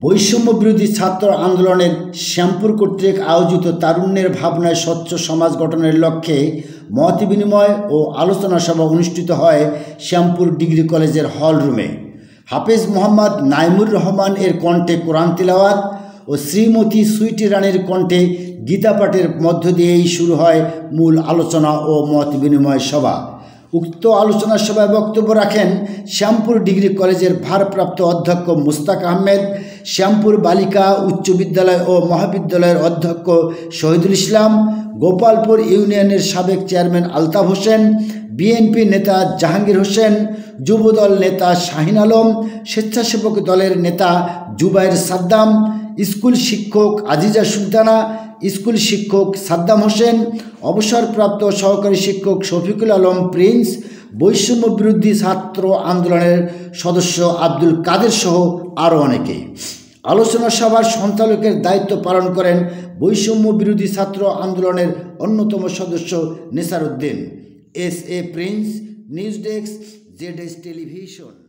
বৈষম্য বিরোধী ছাত্র আন্দোলনের শ্যামপুর কর্তৃক আয়োজিত তারুণ্যের ভাবনায় স্বচ্ছ সমাজ গঠনের লক্ষ্যে মত বিনিময় ও আলোচনা সভা অনুষ্ঠিত হয় শ্যামপুর ডিগ্রি কলেজের হল রুমে। হাফেজ মোহাম্মদ নাইমুর রহমান এর কণ্ঠে কোরআন তিলাওয়াত ও শ্রীমতী সুইটি রানীর কণ্ঠে গীতা পাঠের মধ্য দিয়েই শুরু হয় মূল আলোচনা ও মত বিনিময় সভা। উক্ত আলোচনা সভায় বক্তব্য রাখেন শ্যামপুর ডিগ্রি কলেজের ভারপ্রাপ্ত অধ্যক্ষ মুস্তাক আহমেদ, শ্যামপুর বালিকা উচ্চ বিদ্যালয় ও মহাবিদ্যালয়ের অধ্যক্ষ শহীদুল ইসলাম, গোপালপুর ইউনিয়নের সাবেক চেয়ারম্যান আলতাফ হোসেন, বিএনপি নেতা জাহাঙ্গীর হোসেন, যুবদল নেতা শাহিন আলম, স্বেচ্ছাসেবক দলের নেতা জুবাইর সাদ্দাম, স্কুল শিক্ষক আজিজা সুলতানা, স্কুল শিক্ষক সাদ্দাম হোসেন, অবসরপ্রাপ্ত সহকারী শিক্ষক শফিকুল আলম প্রিন্স, বৈষম্য বিরোধী ছাত্র আন্দোলনের সদস্য আব্দুল কাদের সহ আরও অনেকে। আলোচনা সভার সঞ্চালকের দায়িত্ব পালন করেন বৈষম্য বিরোধী ছাত্র আন্দোলনের অন্যতম সদস্য Nesar Uddin. S A Prince, news desk, Z television.